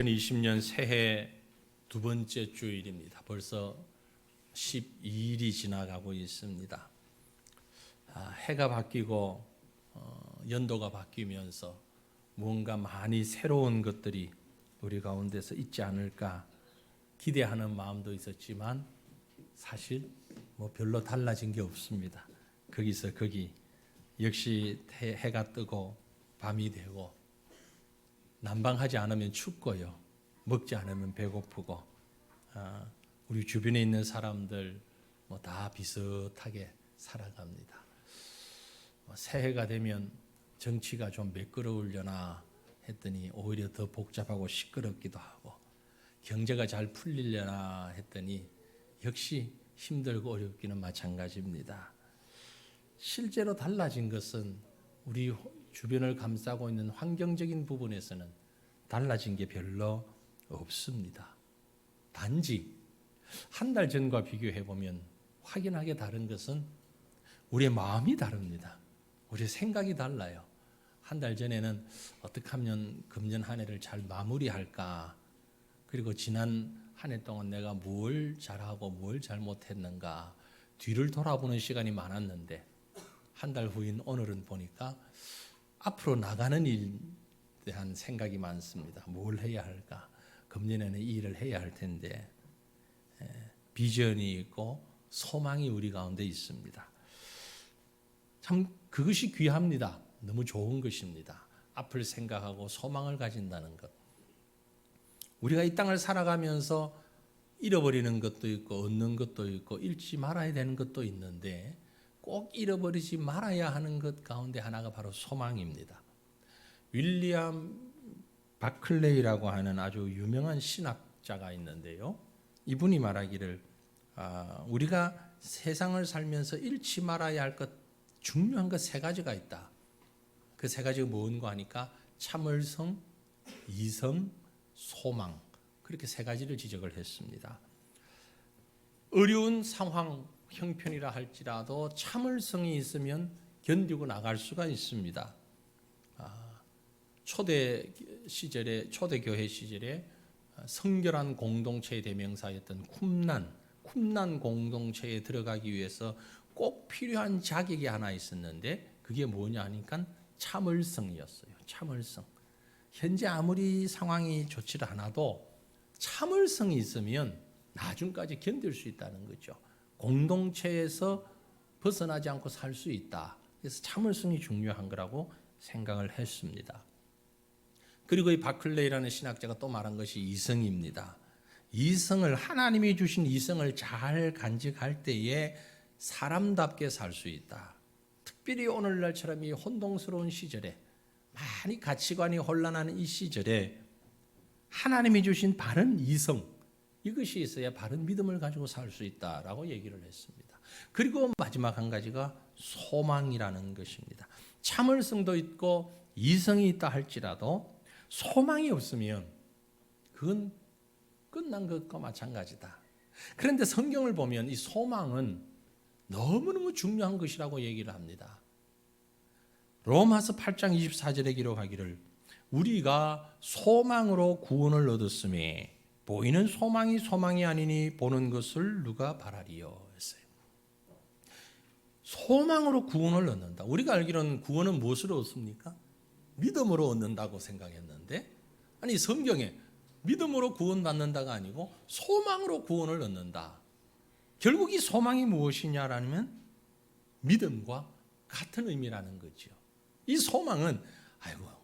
2020년 새해 두 번째 주일입니다. 벌써 12일이 지나가고 있습니다. 해가 바뀌고 연도가 바뀌면서 무언가 많이 새로운 것들이 우리 가운데서 있지 않을까 기대하는 마음도 있었지만 사실 별로 달라진 게 없습니다. 거기서 거기 역시 해가 뜨고 밤이 되고 난방하지 않으면 춥고요. 먹지 않으면 배고프고 우리 주변에 있는 사람들 다 비슷하게 살아갑니다. 새해가 되면 정치가 좀 매끄러우려나 했더니 오히려 더 복잡하고 시끄럽기도 하고 경제가 잘 풀리려나 했더니 역시 힘들고 어렵기는 마찬가지입니다. 실제로 달라진 것은 우리 주변을 감싸고 있는 환경적인 부분에서는 달라진 게 별로 없습니다. 단지 한 달 전과 비교해 보면 확연하게 다른 것은 우리의 마음이 다릅니다. 우리의 생각이 달라요. 한 달 전에는 어떻게 하면 금년 한 해를 잘 마무리할까, 그리고 지난 한 해 동안 내가 뭘 잘하고 뭘 잘못했는가 뒤를 돌아보는 시간이 많았는데 한 달 후인 오늘은 보니까 앞으로 나가는 일에 대한 생각이 많습니다. 뭘 해야 할까? 금년에는 이 일을 해야 할 텐데 비전이 있고 소망이 우리 가운데 있습니다. 참 그것이 귀합니다. 너무 좋은 것입니다. 앞을 생각하고 소망을 가진다는 것. 우리가 이 땅을 살아가면서 잃어버리는 것도 있고 얻는 것도 있고 잃지 말아야 되는 것도 있는데 꼭 잃어버리지 말아야 하는 것 가운데 하나가 바로 소망입니다. 윌리엄 바클레이라고 하는 아주 유명한 신학자가 있는데요. 이분이 말하기를 우리가 세상을 살면서 잃지 말아야 할 것 중요한 것 세 가지가 있다. 그 세 가지가 뭔가 하니까 참을성, 이성, 소망, 그렇게 세 가지를 지적을 했습니다. 어려운 상황 형편이라 할지라도 참을성이 있으면 견디고 나갈 수가 있습니다. 초대교회 시절에 성결한 공동체의 대명사였던 쿰난 공동체에 들어가기 위해서 꼭 필요한 자격이 하나 있었는데 그게 뭐냐 하니까 참을성이었어요. 참을성. 현재 아무리 상황이 좋지 않아도 참을성이 있으면 나중까지 견딜 수 있다는 거죠. 공동체에서 벗어나지 않고 살 수 있다. 그래서 참을성이 중요한 거라고 생각을 했습니다. 그리고 이 바클레이라는 신학자가 또 말한 것이 이성입니다. 이성을, 하나님이 주신 이성을 잘 간직할 때에 사람답게 살 수 있다. 특별히 오늘날처럼 이 혼동스러운 시절에 많이 가치관이 혼란하는 이 시절에 하나님이 주신 바른 이성, 이것이 있어야 바른 믿음을 가지고 살 수 있다라고 얘기를 했습니다. 그리고 마지막 한 가지가 소망이라는 것입니다. 참을성도 있고 이성이 있다 할지라도 소망이 없으면 그건 끝난 것과 마찬가지다. 그런데 성경을 보면 이 소망은 너무너무 중요한 것이라고 얘기를 합니다. 로마서 8장 24절에 기록하기를 우리가 소망으로 구원을 얻었으니 보이는 소망이 소망이 아니니 보는 것을 누가 바라리요 했어요. 소망으로 구원을 얻는다. 우리가 알기로는 구원은 무엇으로 얻습니까? 믿음으로 얻는다고 생각했는데 아니 성경에 믿음으로 구원받는다가 아니고 소망으로 구원을 얻는다. 결국 이 소망이 무엇이냐라면 믿음과 같은 의미라는 거죠. 이 소망은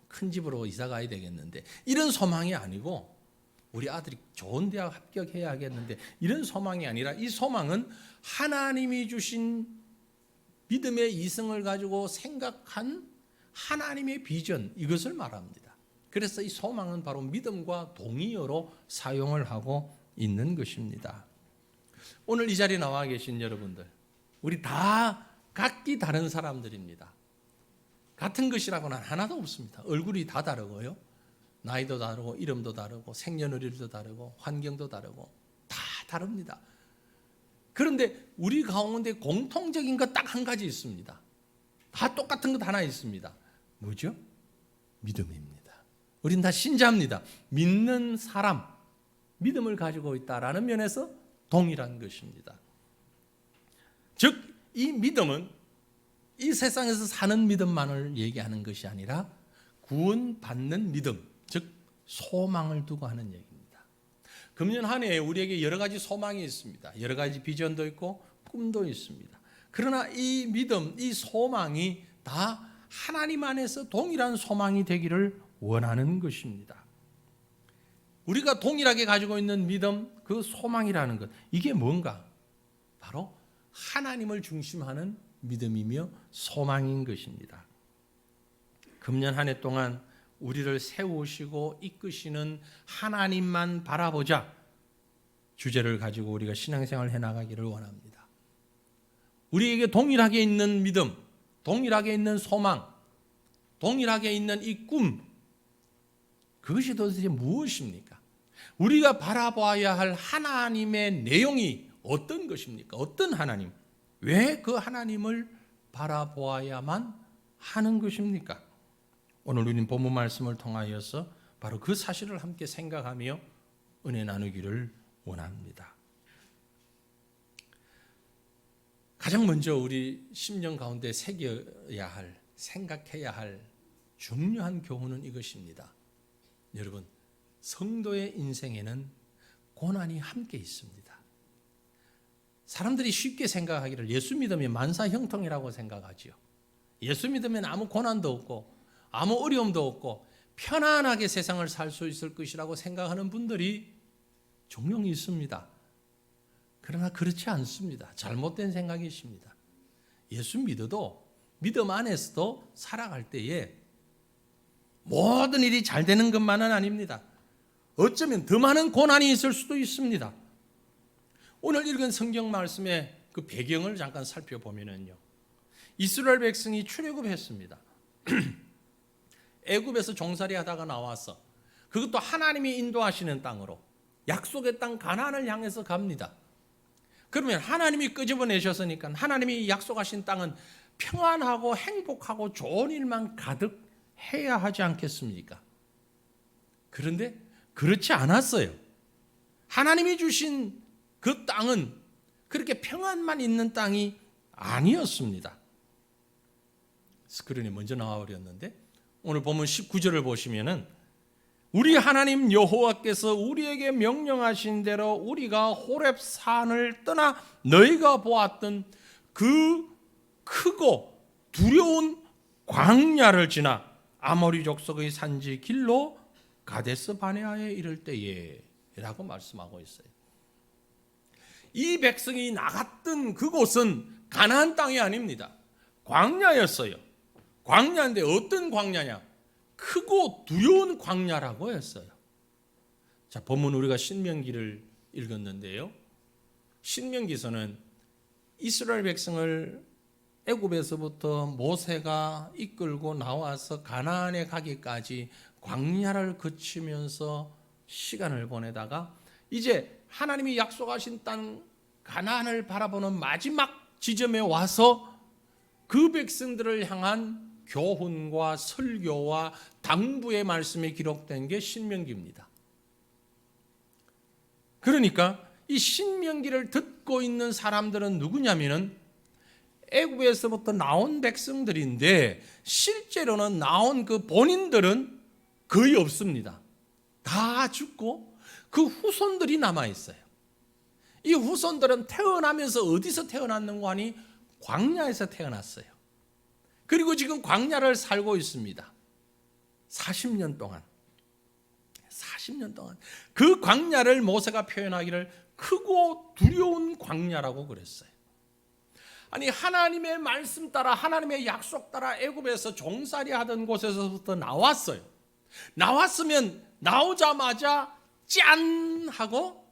큰 집으로 이사 가야 되겠는데 이런 소망이 아니고 우리 아들이 좋은 대학 합격해야 하겠는데 이런 소망이 아니라 이 소망은 하나님이 주신 믿음의 이성을 가지고 생각한 하나님의 비전, 이것을 말합니다. 그래서 이 소망은 바로 믿음과 동의어로 사용을 하고 있는 것입니다. 오늘 이 자리에 나와 계신 여러분들, 우리 다 각기 다른 사람들입니다. 같은 것이라고는 하나도 없습니다. 얼굴이 다 다르고요. 나이도 다르고 이름도 다르고 생년월일도 다르고 환경도 다르고 다 다릅니다. 그런데 우리 가운데 공통적인 것 딱 한 가지 있습니다. 다 똑같은 것 하나 있습니다. 뭐죠? 믿음입니다. 우린 다 신자입니다. 믿는 사람, 믿음을 가지고 있다라는 면에서 동일한 것입니다. 즉, 이 믿음은 이 세상에서 사는 믿음만을 얘기하는 것이 아니라 구원받는 믿음, 즉 소망을 두고 하는 얘기입니다. 금년 한 해에 우리에게 여러 가지 소망이 있습니다. 여러 가지 비전도 있고 꿈도 있습니다. 그러나 이 믿음, 이 소망이 다 하나님 안에서 동일한 소망이 되기를 원하는 것입니다. 우리가 동일하게 가지고 있는 믿음, 그 소망이라는 것, 이게 뭔가? 바로 하나님을 중심하는 믿음이며 소망인 것입니다. 금년 한 해 동안 우리를 세우시고 이끄시는 하나님만 바라보자 주제를 가지고 우리가 신앙생활을 해나가기를 원합니다. 우리에게 동일하게 있는 믿음, 동일하게 있는 소망, 동일하게 있는 이 꿈, 그것이 도대체 무엇입니까? 우리가 바라봐야 할 하나님의 내용이 어떤 것입니까? 어떤 하나님? 왜 그 하나님을 바라보아야만 하는 것입니까? 오늘 우리는 본문 말씀을 통하여서 바로 그 사실을 함께 생각하며 은혜 나누기를 원합니다. 가장 먼저 우리 심령 가운데 새겨야 할, 생각해야 할 중요한 교훈은 이것입니다. 여러분, 성도의 인생에는 고난이 함께 있습니다. 사람들이 쉽게 생각하기를 예수 믿으면 만사형통이라고 생각하지요. 예수 믿으면 아무 고난도 없고 아무 어려움도 없고 편안하게 세상을 살 수 있을 것이라고 생각하는 분들이 종종 있습니다. 그러나 그렇지 않습니다. 잘못된 생각이십니다. 예수 믿어도 믿음 안에서도 살아갈 때에 모든 일이 잘 되는 것만은 아닙니다. 어쩌면 더 많은 고난이 있을 수도 있습니다. 오늘 읽은 성경 말씀의 그 배경을 잠깐 살펴보면요, 이스라엘 백성이 출애굽했습니다. 애굽에서 종살이 하다가 나와서 그것도 하나님이 인도하시는 땅으로 약속의 땅 가나안을 향해서 갑니다. 그러면 하나님이 끄집어내셨으니까 하나님이 약속하신 땅은 평안하고 행복하고 좋은 일만 가득해야 하지 않겠습니까? 그런데 그렇지 않았어요. 하나님이 주신 그 땅은 그렇게 평안만 있는 땅이 아니었습니다. 스크린에 먼저 나와버렸는데 오늘 본문 19절을 보시면은 우리 하나님 여호와께서 우리에게 명령하신 대로 우리가 호렙 산을 떠나 너희가 보았던 그 크고 두려운 광야를 지나 아모리 족속의 산지 길로 가데스 바네아에 이를 때에 라고 말씀하고 있어요. 이 백성이 나갔던 그곳은 가나안 땅이 아닙니다. 광야였어요. 광야인데 어떤 광야냐? 크고 두려운 광야라고 했어요. 자, 본문 우리가 신명기를 읽었는데요. 신명기서는 이스라엘 백성을 애굽에서부터 모세가 이끌고 나와서 가나안에 가기까지 광야를 거치면서 시간을 보내다가 이제 하나님이 약속하신 땅 가나안을 바라보는 마지막 지점에 와서 그 백성들을 향한 교훈과 설교와 당부의 말씀이 기록된 게 신명기입니다. 그러니까 이 신명기를 듣고 있는 사람들은 누구냐면은 애굽에서부터 나온 백성들인데 실제로는 나온 그 본인들은 거의 없습니다. 다 죽고 그 후손들이 남아 있어요. 이 후손들은 태어나면서 어디서 태어났는가 하니 광야에서 태어났어요. 그리고 지금 광야를 살고 있습니다. 40년 동안 그 광야를 모세가 표현하기를 크고 두려운 광야라고 그랬어요. 아니, 하나님의 말씀 따라 하나님의 약속 따라 애굽에서 종살이 하던 곳에서부터 나왔어요. 나왔으면 나오자마자 짠 하고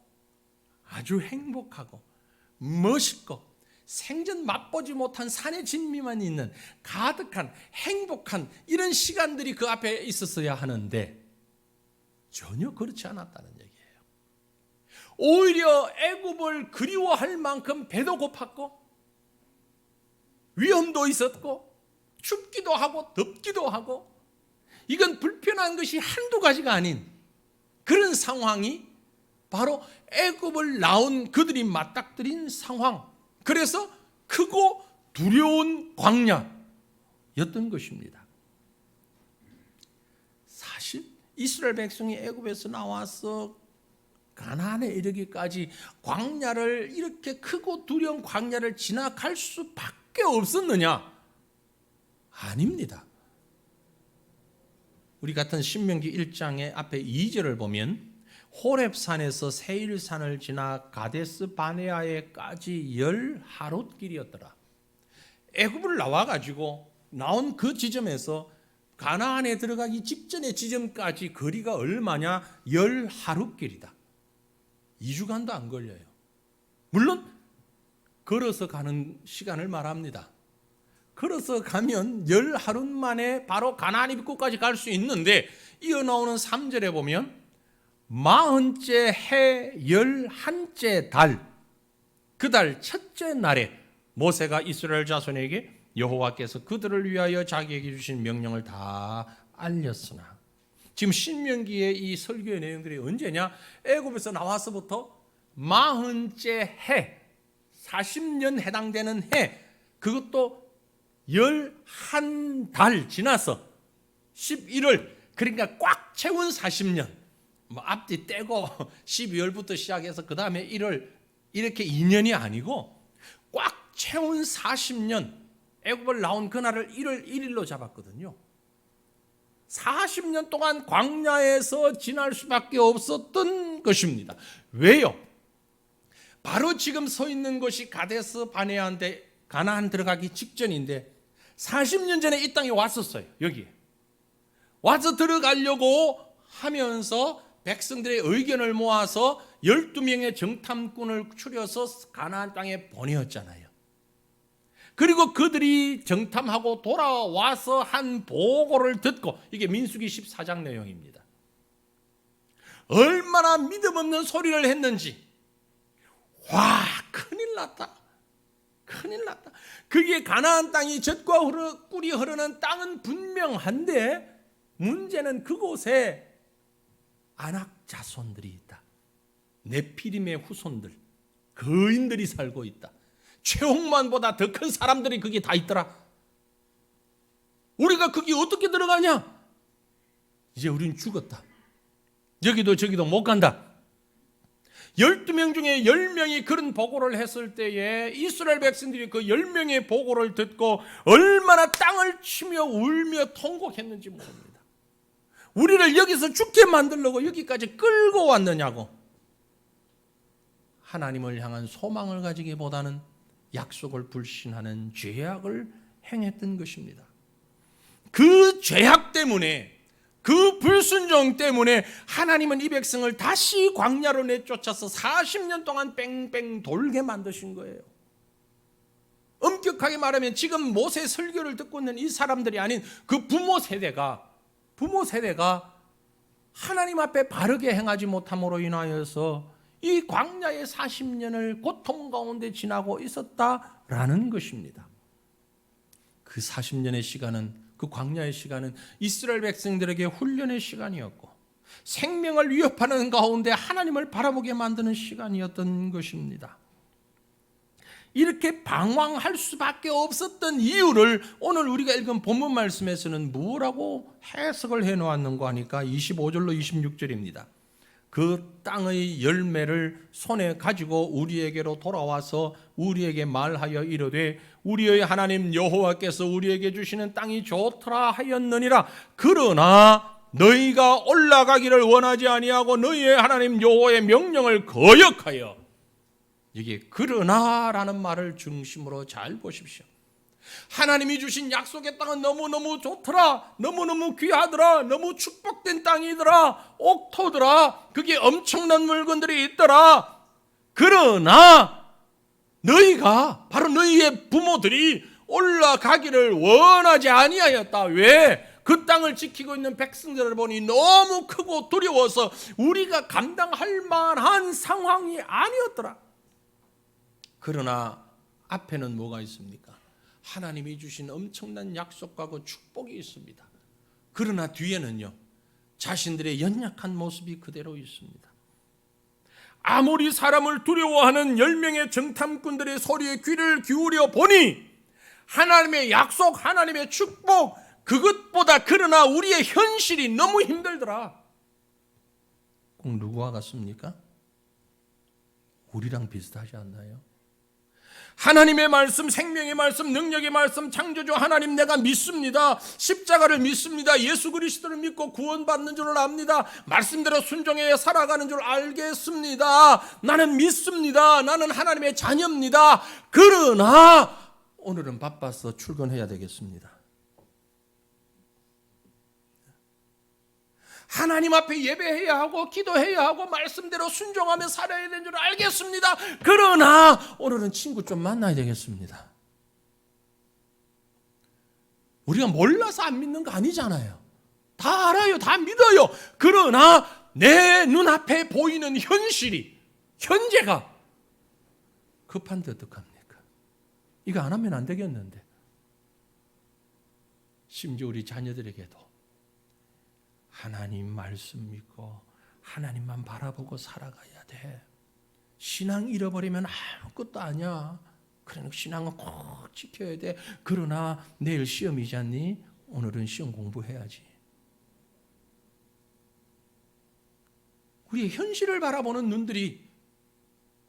아주 행복하고 멋있고 생전 맛보지 못한 산의 진미만 있는 가득한 행복한 이런 시간들이 그 앞에 있었어야 하는데 전혀 그렇지 않았다는 얘기예요. 오히려 애굽을 그리워할 만큼 배도 고팠고 위험도 있었고 춥기도 하고 덥기도 하고 이건 불편한 것이 한두 가지가 아닌 그런 상황이 바로 애굽을 나온 그들이 맞닥뜨린 상황, 그래서 크고 두려운 광야였던 것입니다. 사실 이스라엘 백성이 애굽에서 나와서 가나안에 이르기까지 광야를, 이렇게 크고 두려운 광야를 지나갈 수밖에 없었느냐? 아닙니다. 우리 같은 신명기 1장의 앞에 2절을 보면 호렙산에서 세일산을 지나 가데스 바네아에까지 10하룻길이었더라. 애굽을 나와가지고 나온 그 지점에서 가나안에 들어가기 직전의 지점까지 거리가 얼마냐? 10하룻길이다. 2주간도 안 걸려요. 물론 걸어서 가는 시간을 말합니다. 걸어서 가면 10하룻 만에 바로 가나안 입구까지 갈 수 있는데, 이어 나오는 3절에 보면 40째 해 11째 달, 그 달 첫째 날에 모세가 이스라엘 자손에게 여호와께서 그들을 위하여 자기에게 주신 명령을 다 알렸으나. 지금 신명기의 이 설교의 내용들이 언제냐? 애굽에서 나와서부터 40째 해, 40년 해당되는 해, 그것도 11달 지나서 11월, 그러니까 꽉 채운 40년, 앞뒤 떼고 12월부터 시작해서 그 다음에 1월, 이렇게 2년이 아니고 꽉 채운 40년, 애굽을 나온 그날을 1월 1일로 잡았거든요. 40년 동안 광야에서 지날 수밖에 없었던 것입니다. 왜요? 바로 지금 서 있는 곳이 가데스 바네아인데, 가나안 들어가기 직전인데 40년 전에 이 땅에 왔었어요. 여기에 와서 들어가려고 하면서 백성들의 의견을 모아서 12명의 정탐꾼을 추려서 가나안 땅에 보내었잖아요. 그리고 그들이 정탐하고 돌아와서 한 보고를 듣고, 이게 민수기 14장 내용입니다. 얼마나 믿음 없는 소리를 했는지, 와, 큰일 났다. 큰일 났다. 그게 가나안 땅이 젖과 꿀이 흐르는 땅은 분명한데, 문제는 그곳에 아낙 자손들이 있다. 네피림의 후손들, 거인들이 살고 있다. 최홍만보다 더 큰 사람들이 거기 다 있더라. 우리가 거기 어떻게 들어가냐? 이제 우린 죽었다. 여기도 저기도 못 간다. 12명 중에 10명이 그런 보고를 했을 때에 이스라엘 백성들이 그 10명의 보고를 듣고 얼마나 땅을 치며 울며 통곡했는지 모릅니다. 우리를 여기서 죽게 만들려고 여기까지 끌고 왔느냐고. 하나님을 향한 소망을 가지기보다는 약속을 불신하는 죄악을 행했던 것입니다. 그 죄악 때문에, 그 불순종 때문에 하나님은 이 백성을 다시 광야로 내쫓아서 40년 동안 뺑뺑 돌게 만드신 거예요. 엄격하게 말하면 지금 모세 설교를 듣고 있는 이 사람들이 아닌 그 부모 세대가 하나님 앞에 바르게 행하지 못함으로 인하여서 이 광야의 40년을 고통 가운데 지나고 있었다라는 것입니다. 그 40년의 시간은, 그 광야의 시간은 이스라엘 백성들에게 훈련의 시간이었고, 생명을 위협하는 가운데 하나님을 바라보게 만드는 시간이었던 것입니다. 이렇게 방황할 수밖에 없었던 이유를 오늘 우리가 읽은 본문 말씀에서는 뭐라고 해석을 해놓았는가 하니까 25절로 26절입니다. 그 땅의 열매를 손에 가지고 우리에게로 돌아와서 우리에게 말하여 이르되 우리의 하나님 여호와께서 우리에게 주시는 땅이 좋더라 하였느니라. 그러나 너희가 올라가기를 원하지 아니하고 너희의 하나님 여호와의 명령을 거역하여, 이게 그러나라는 말을 중심으로 잘 보십시오. 하나님이 주신 약속의 땅은 너무너무 좋더라, 너무너무 귀하더라, 너무 축복된 땅이더라, 옥토더라, 그게 엄청난 물건들이 있더라. 그러나 너희가, 바로 너희의 부모들이 올라가기를 원하지 아니하였다. 왜? 그 땅을 지키고 있는 백성들을 보니 너무 크고 두려워서 우리가 감당할 만한 상황이 아니었더라. 그러나 앞에는 뭐가 있습니까? 하나님이 주신 엄청난 약속과 그 축복이 있습니다. 그러나 뒤에는요, 자신들의 연약한 모습이 그대로 있습니다. 아무리 사람을 두려워하는 10명의 정탐꾼들의 소리에 귀를 기울여 보니 하나님의 약속, 하나님의 축복, 그것보다 그러나 우리의 현실이 너무 힘들더라. 꼭 누구와 같습니까? 우리랑 비슷하지 않나요? 하나님의 말씀, 생명의 말씀, 능력의 말씀, 창조주 하나님 내가 믿습니다. 십자가를 믿습니다. 예수 그리스도를 믿고 구원받는 줄을 압니다. 말씀대로 순종해 살아가는 줄 알겠습니다. 나는 믿습니다. 나는 하나님의 자녀입니다. 그러나 오늘은 바빠서 출근해야 되겠습니다. 하나님 앞에 예배해야 하고 기도해야 하고 말씀대로 순종하며 살아야 되는 줄 알겠습니다. 그러나 오늘은 친구 좀 만나야 되겠습니다. 우리가 몰라서 안 믿는 거 아니잖아요. 다 알아요. 다 믿어요. 그러나 내 눈앞에 보이는 현실이, 현재가 급한데 어떡합니까? 이거 안 하면 안 되겠는데. 심지어 우리 자녀들에게도 하나님 말씀 믿고 하나님만 바라보고 살아가야 돼. 신앙 잃어버리면 아무것도 아니야. 그러니까 신앙은 꼭 지켜야 돼. 그러나 내일 시험이지 않니? 오늘은 시험 공부해야지. 우리의 현실을 바라보는 눈들이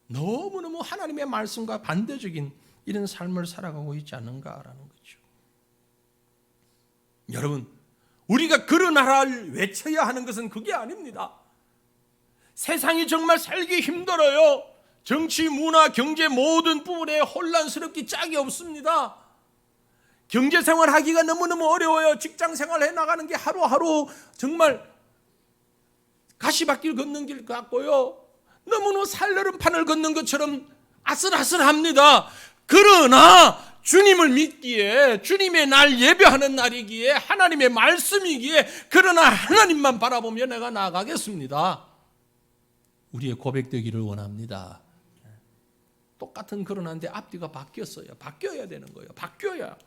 너무너무 하나님의 말씀과 반대적인 이런 삶을 살아가고 있지 않는가라는 거죠. 여러분, 우리가 그런 나라를 외쳐야 하는 것은 그게 아닙니다. 세상이 정말 살기 힘들어요. 정치, 문화, 경제 모든 부분에 혼란스럽기 짝이 없습니다. 경제생활 하기가 너무너무 어려워요. 직장생활 해나가는 게 하루하루 정말 가시밭길 걷는 길 같고요. 너무너무 살얼음판을 걷는 것처럼 아슬아슬합니다. 그러나 주님을 믿기에, 주님의 날 예배하는 날이기에, 하나님의 말씀이기에, 그러나 하나님만 바라보며 내가 나아가겠습니다. 우리의 고백되기를 원합니다. 똑같은 그러나인데 앞뒤가 바뀌었어요. 바뀌어야 되는 거예요. 바뀌어야.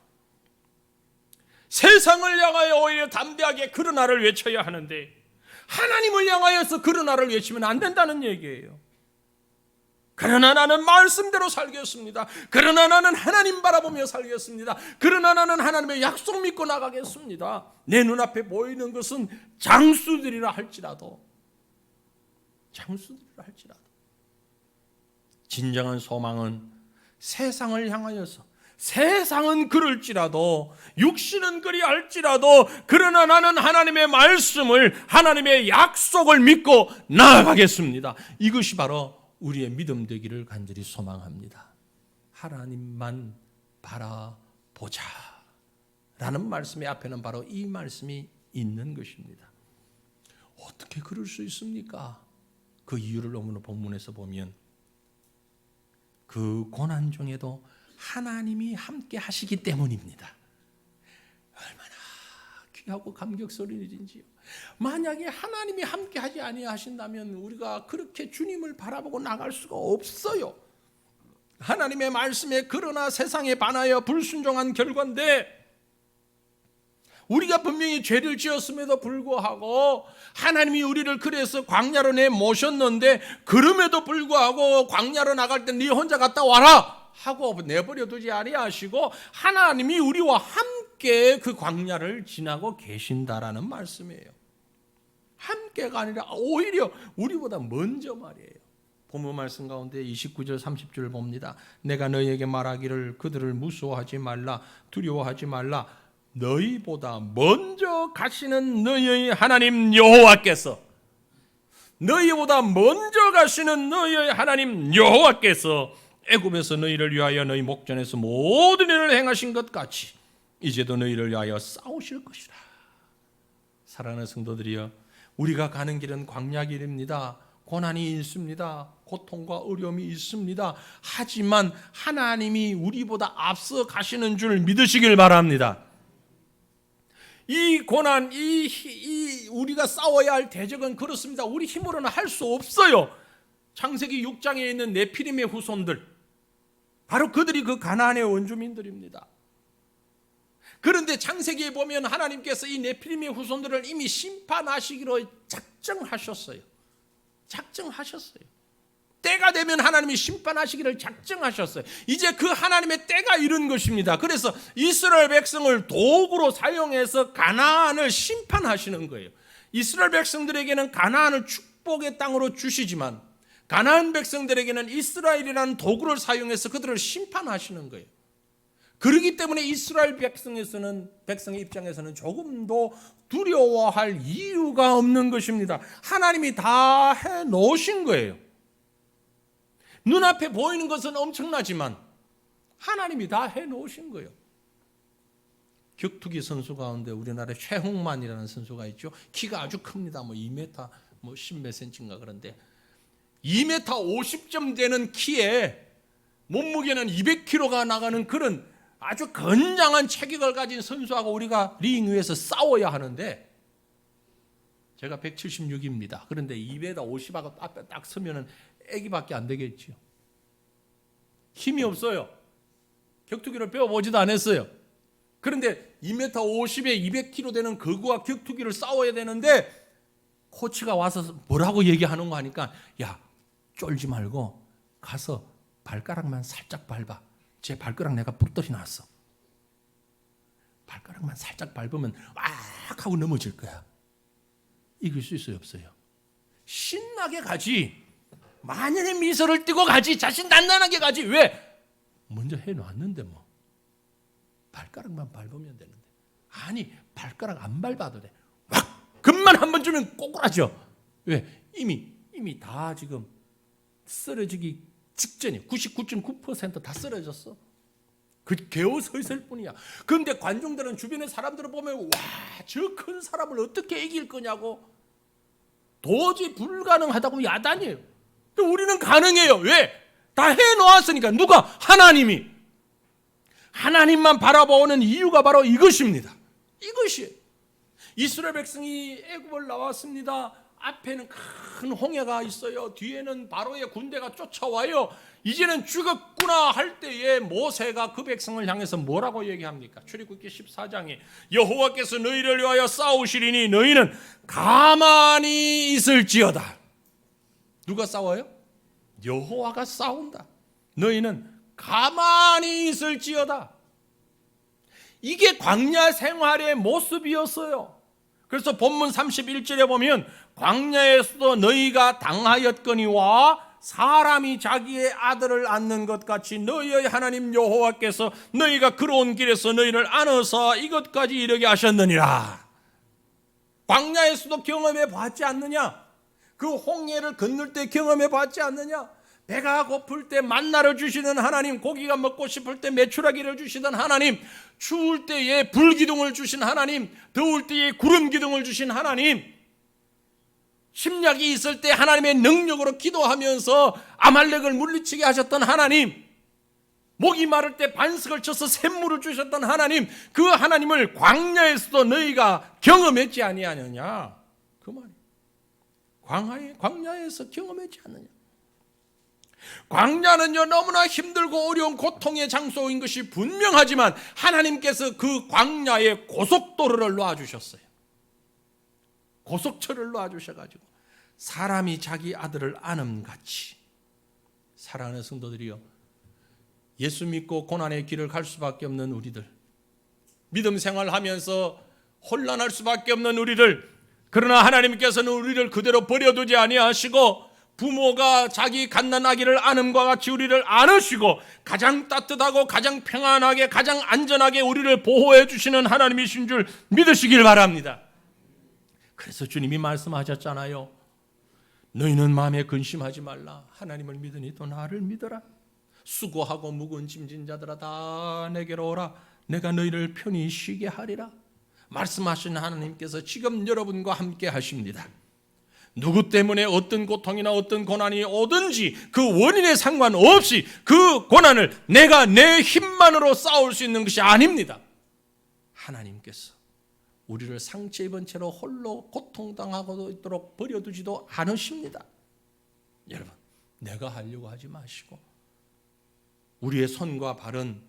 세상을 향하여 오히려 담대하게 그러나를 외쳐야 하는데 하나님을 향하여서 그러나를 외치면 안 된다는 얘기예요. 그러나 나는 말씀대로 살겠습니다. 그러나 나는 하나님 바라보며 살겠습니다. 그러나 나는 하나님의 약속 믿고 나가겠습니다. 내 눈앞에 보이는 것은 장수들이라 할지라도, 진정한 소망은 세상을 향하여서, 세상은 그럴지라도, 육신은 그리할지라도, 그러나 나는 하나님의 말씀을, 하나님의 약속을 믿고 나아가겠습니다. 이것이 바로 우리의 믿음 되기를 간절히 소망합니다. 하나님만 바라보자 라는 말씀의 앞에는 바로 이 말씀이 있는 것입니다. 어떻게 그럴 수 있습니까? 그 이유를 오늘 본문에서 보면 그 고난 중에도 하나님이 함께 하시기 때문입니다. 얼마나 귀하고 감격스러운 일인지요. 만약에 하나님이 함께 하지 아니하신다면 우리가 그렇게 주님을 바라보고 나갈 수가 없어요. 하나님의 말씀에 그러나 세상에 반하여 불순종한 결과인데, 우리가 분명히 죄를 지었음에도 불구하고 하나님이 우리를 그래서 광야로 내모셨는데, 그럼에도 불구하고 광야로 나갈 때 네 혼자 갔다 와라 하고 내버려 두지 아니하시고 하나님이 우리와 함께 그 광야를 지나고 계신다라는 말씀이에요. 함께가 아니라 오히려 우리보다 먼저 말이에요. 본문 말씀 가운데 29절 30절을 봅니다. 내가 너희에게 말하기를 그들을 무서워하지 말라, 두려워하지 말라. 너희보다 먼저 가시는 너희의 하나님 여호와께서, 너희보다 먼저 가시는 너희의 하나님 여호와께서 애굽에서 너희를 위하여 너희 목전에서 모든 일을 행하신 것 같이 이제도 너희를 위하여 싸우실 것이라. 사랑하는 성도들이여, 우리가 가는 길은 광야 길입니다. 고난이 있습니다. 고통과 어려움이 있습니다. 하지만 하나님이 우리보다 앞서 가시는 줄 믿으시길 바랍니다. 이 고난, 우리가 싸워야 할 대적은 그렇습니다. 우리 힘으로는 할 수 없어요. 창세기 6장에 있는 네피림의 후손들, 바로 그들이 그 가나안의 원주민들입니다. 그런데 창세기에 보면 하나님께서 이 네피림의 후손들을 이미 심판하시기로 작정하셨어요. 때가 되면 하나님이 심판하시기를 작정하셨어요. 이제 그 하나님의 때가 이른 것입니다. 그래서 이스라엘 백성을 도구로 사용해서 가나안을 심판하시는 거예요. 이스라엘 백성들에게는 가나안을 축복의 땅으로 주시지만 가나안 백성들에게는 이스라엘이라는 도구를 사용해서 그들을 심판하시는 거예요. 그렇기 때문에 이스라엘 백성의 입장에서는 조금도 두려워할 이유가 없는 것입니다. 하나님이 다 해놓으신 거예요. 눈앞에 보이는 것은 엄청나지만 하나님이 다 해놓으신 거예요. 격투기 선수 가운데 우리나라에 최홍만이라는 선수가 있죠. 키가 아주 큽니다. 2m 10몇 센치인가 그런데 2m 50점 되는 키에 몸무게는 200kg가 나가는 그런 아주 건장한 체격을 가진 선수하고 우리가 링 위에서 싸워야 하는데 제가 176입니다. 그런데 2m50하고 앞에 딱 서면은 애기밖에 안 되겠죠. 힘이 없어요. 격투기를 배워보지도 않았어요. 그런데 2m50에 200kg 되는 그거와 격투기를 싸워야 되는데 코치가 와서 뭐라고 얘기하는 거 하니까 야 쫄지 말고 가서 발가락만 살짝 밟아. 제 발가락 내가 부러뜨려 놨어. 발가락만 살짝 밟으면 악 하고 넘어질 거야. 이길 수 있어요 없어요? 신나게 가지. 만연의 미소를 띠고 가지. 자신 단단하게 가지. 왜? 먼저 해놨는데 뭐. 발가락만 밟으면 되는데. 아니 발가락 안 밟아도 돼. 확 금만 한 번 주면 꼬꾸라져. 왜? 이미 다 지금 쓰러지기 직전이 99.9% 다 쓰러졌어. 그 개어 서 있을 뿐이야. 그런데 관중들은 주변의 사람들을 보면 와, 저 큰 사람을 어떻게 이길 거냐고 도저히 불가능하다고 야단이에요. 근데 우리는 가능해요. 왜? 다 해놓았으니까. 누가? 하나님이. 하나님만 바라보는 이유가 바로 이것입니다. 이것이에요. 이스라엘 백성이 애굽을 나왔습니다. 앞에는 큰 홍해가 있어요. 뒤에는 바로의 군대가 쫓아와요. 이제는 죽었구나 할 때에 모세가 그 백성을 향해서 뭐라고 얘기합니까? 출애굽기 14장에 여호와께서 너희를 위하여 싸우시리니 너희는 가만히 있을지어다. 누가 싸워요? 여호와가 싸운다. 너희는 가만히 있을지어다. 이게 광야 생활의 모습이었어요. 그래서 본문 31절에 보면 광야에서도 너희가 당하였거니와 사람이 자기의 아들을 안는 것 같이 너희의 하나님 여호와께서 너희가 걸어온 길에서 너희를 안어서 이것까지 이르게 하셨느니라. 광야에서도 경험해 봤지 않느냐? 그 홍해를 건널 때 경험해 봤지 않느냐? 배가 고플 때 만나를 주시는 하나님, 고기가 먹고 싶을 때 메추라기를 주시던 하나님, 추울 때에 불기둥을 주신 하나님, 더울 때에 구름기둥을 주신 하나님, 심약이 있을 때 하나님의 능력으로 기도하면서 아말렉을 물리치게 하셨던 하나님, 목이 마를 때 반석을 쳐서 샘물을 주셨던 하나님, 그 하나님을 광야에서도 너희가 경험했지 아니하느냐? 그 말이에요. 광야에서 경험했지 않느냐? 광야는요 너무나 힘들고 어려운 고통의 장소인 것이 분명하지만 하나님께서 그 광야에 고속도로를 놔주셨어요. 고속철을 놔주셔가지고 사람이 자기 아들을 안음같이. 사랑하는 성도들이요, 예수 믿고 고난의 길을 갈 수밖에 없는 우리들, 믿음 생활하면서 혼란할 수밖에 없는 우리들, 그러나 하나님께서는 우리를 그대로 버려두지 아니하시고 부모가 자기 갓난아기를 안음과 같이 우리를 안으시고 가장 따뜻하고 가장 평안하게 가장 안전하게 우리를 보호해 주시는 하나님이신 줄 믿으시길 바랍니다. 그래서 주님이 말씀하셨잖아요. 너희는 마음에 근심하지 말라. 하나님을 믿으니 또 나를 믿어라. 수고하고 무거운 짐진 자들아 다 내게로 오라. 내가 너희를 편히 쉬게 하리라. 말씀하신 하나님께서 지금 여러분과 함께 하십니다. 누구 때문에 어떤 고통이나 어떤 고난이 오든지 그 원인에 상관없이 그 고난을 내가 내 힘만으로 싸울 수 있는 것이 아닙니다. 하나님께서 우리를 상처 입은 채로 홀로 고통당하고 있도록 버려두지도 않으십니다. 여러분, 내가 하려고 하지 마시고 우리의 손과 발은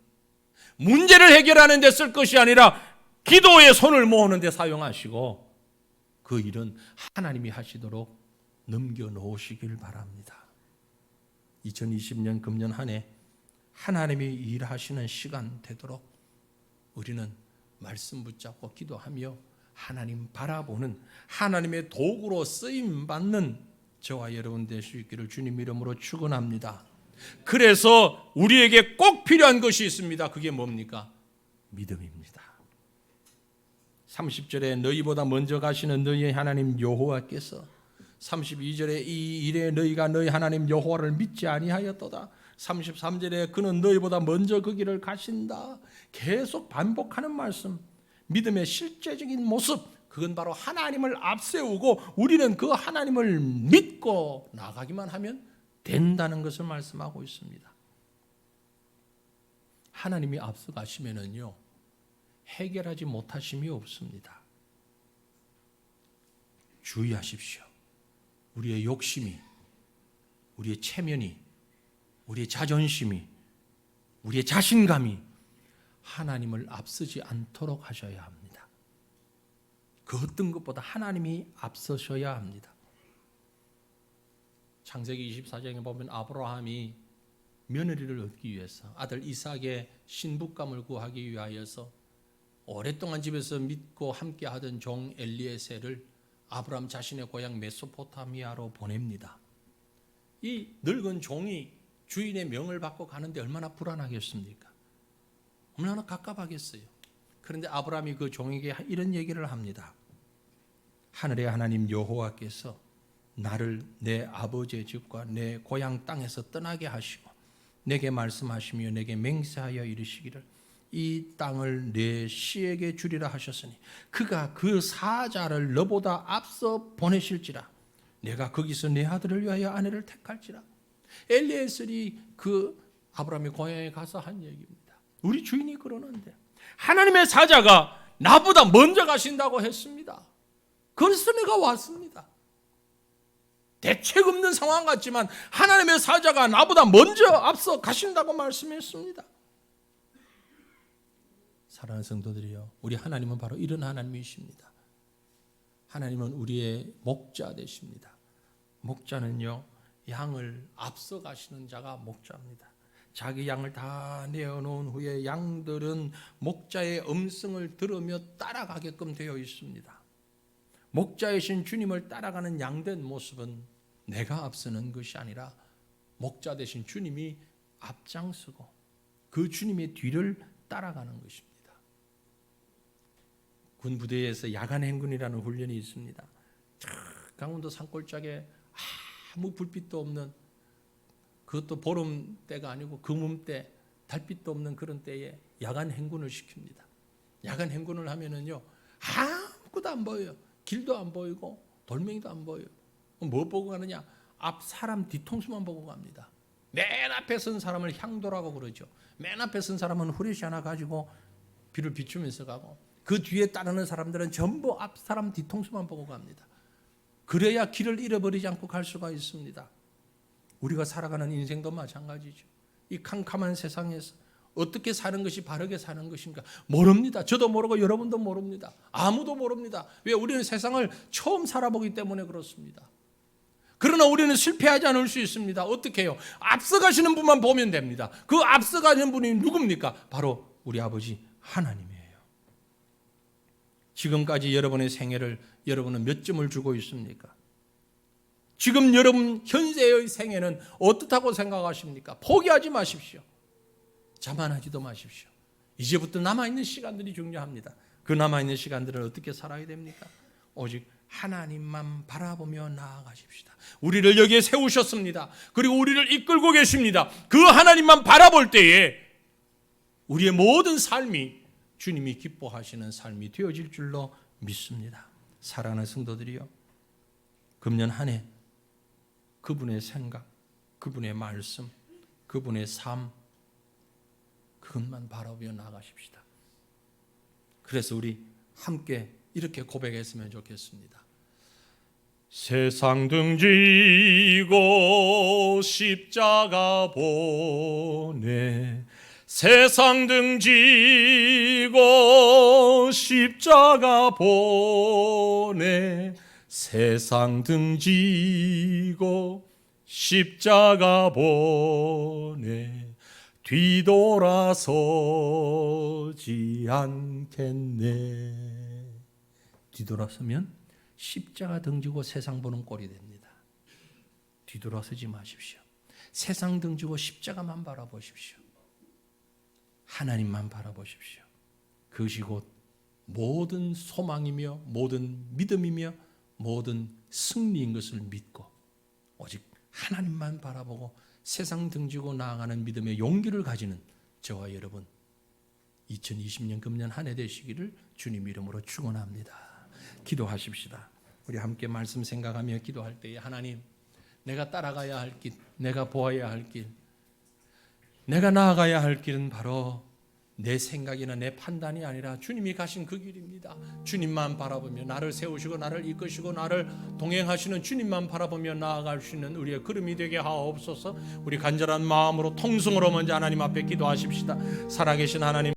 문제를 해결하는 데 쓸 것이 아니라 기도에 손을 모으는 데 사용하시고 그 일은 하나님이 하시도록 넘겨놓으시길 바랍니다. 2020년 금년 한 해 하나님이 일하시는 시간 되도록 우리는 말씀 붙잡고 기도하며 하나님 바라보는, 하나님의 도구로 쓰임받는 저와 여러분 될 수 있기를 주님 이름으로 축원합니다. 그래서 우리에게 꼭 필요한 것이 있습니다. 그게 뭡니까? 믿음입니다. 30절에 너희보다 먼저 가시는 너희의 하나님 여호와께서, 32절에 이 일에 너희가 너희 하나님 여호와를 믿지 아니하였도다. 33절에 그는 너희보다 먼저 그 길을 가신다. 계속 반복하는 말씀, 믿음의 실제적인 모습, 그건 바로 하나님을 앞세우고 우리는 그 하나님을 믿고 나가기만 하면 된다는 것을 말씀하고 있습니다. 하나님이 앞서 가시면은요, 해결하지 못하심이 없습니다. 주의하십시오. 우리의 욕심이, 우리의 체면이, 우리의 자존심이, 우리의 자신감이 하나님을 앞서지 않도록 하셔야 합니다. 그 어떤 것보다 하나님이 앞서셔야 합니다. 창세기 24장에 보면 아브라함이 며느리를 얻기 위해서, 아들 이삭의 신부감을 구하기 위하여서 오랫동안 집에서 믿고 함께 하던 종 엘리에셀을 아브라함 자신의 고향 메소포타미아로 보냅니다. 이 늙은 종이 주인의 명을 받고 가는데 얼마나 불안하겠습니까? 얼마나 갑갑하겠어요. 그런데 아브라함이 그 종에게 이런 얘기를 합니다. 하늘의 하나님 여호와께서 나를 내 아버지의 집과 내 고향 땅에서 떠나게 하시고 내게 말씀하시며 내게 맹세하여 이르시기를 이 땅을 내 씨에게 주리라 하셨으니 그가 그 사자를 너보다 앞서 보내실지라 내가 거기서 내 아들을 위하여 아내를 택할지라. 엘리에셀이 그 아브라함의 고향에 가서 한 얘기입니다. 우리 주인이 그러는데 하나님의 사자가 나보다 먼저 가신다고 했습니다. 그래서 내가 왔습니다. 대책 없는 상황 같지만 하나님의 사자가 나보다 먼저 앞서 가신다고 말씀했습니다. 사랑하는 성도들이요, 우리 하나님은 바로 이런 하나님이십니다. 하나님은 우리의 목자 되십니다. 목자는요, 양을 앞서 가시는 자가 목자입니다. 자기 양을 다 내어놓은 후에 양들은 목자의 음성을 들으며 따라가게끔 되어 있습니다. 목자이신 주님을 따라가는 양된 모습은 내가 앞서는 것이 아니라 목자 되신 주님이 앞장서고 그 주님의 뒤를 따라가는 것입니다. 군부대에서 야간 행군이라는 훈련이 있습니다. 강원도 산골짜기에 아무 불빛도 없는, 그것도 보름 때가 아니고 금음 때, 달빛도 없는 그런 때에 야간 행군을 시킵니다. 야간 행군을 하면은요, 아무것도 안 보여요. 길도 안 보이고 돌멩이도 안 보여요. 뭐 보고 가느냐? 앞 사람 뒤통수만 보고 갑니다. 맨 앞에 선 사람을 향도라고 그러죠. 맨 앞에 선 사람은 후레쉬 하나 가지고 비를 비추면서 가고 그 뒤에 따르는 사람들은 전부 앞 사람 뒤통수만 보고 갑니다. 그래야 길을 잃어버리지 않고 갈 수가 있습니다. 우리가 살아가는 인생도 마찬가지죠. 이 캄캄한 세상에서 어떻게 사는 것이 바르게 사는 것인가 모릅니다. 저도 모르고 여러분도 모릅니다. 아무도 모릅니다. 왜? 우리는 세상을 처음 살아보기 때문에 그렇습니다. 그러나 우리는 실패하지 않을 수 있습니다. 어떻게 해요? 앞서가시는 분만 보면 됩니다. 그 앞서가는 분이 누굽니까? 바로 우리 아버지 하나님이에요. 지금까지 여러분의 생애를 여러분은 몇 점을 주고 있습니까? 지금 여러분 현재의 생애는 어떻다고 생각하십니까? 포기하지 마십시오. 자만하지도 마십시오. 이제부터 남아있는 시간들이 중요합니다. 그 남아있는 시간들을 어떻게 살아야 됩니까? 오직 하나님만 바라보며 나아가십시다. 우리를 여기에 세우셨습니다. 그리고 우리를 이끌고 계십니다. 그 하나님만 바라볼 때에 우리의 모든 삶이 주님이 기뻐하시는 삶이 되어질 줄로 믿습니다. 사랑하는 성도들이요, 금년 한 해 그분의 생각, 그분의 말씀, 그분의 삶, 그것만 바라보며 나아가십시다. 그래서 우리 함께 이렇게 고백했으면 좋겠습니다. 세상 등지고 십자가 보내 세상 등지고 십자가 보내 세상 등지고 십자가 보내 뒤돌아서지 않겠네. 뒤돌아서면 십자가 등지고 세상 보는 꼴이 됩니다. 뒤돌아서지 마십시오. 세상 등지고 십자가만 바라보십시오. 하나님만 바라보십시오. 그것이 곧 모든 소망이며 모든 믿음이며 모든 승리인 것을 믿고 오직 하나님만 바라보고 세상 등지고 나아가는 믿음의 용기를 가지는 저와 여러분 2020년 금년 한 해 되시기를 주님 이름으로 축원합니다. 기도하십시다. 우리 함께 말씀 생각하며 기도할 때에 하나님, 내가 따라가야 할 길, 내가 보아야 할 길, 내가 나아가야 할 길은 바로 내 생각이나 내 판단이 아니라 주님이 가신 그 길입니다. 주님만 바라보며 나를 세우시고 나를 이끄시고 나를 동행하시는 주님만 바라보며 나아갈 수 있는 우리의 걸음이 되게 하옵소서. 우리 간절한 마음으로 통성으로 먼저 하나님 앞에 기도하십시다. 살아계신 하나님,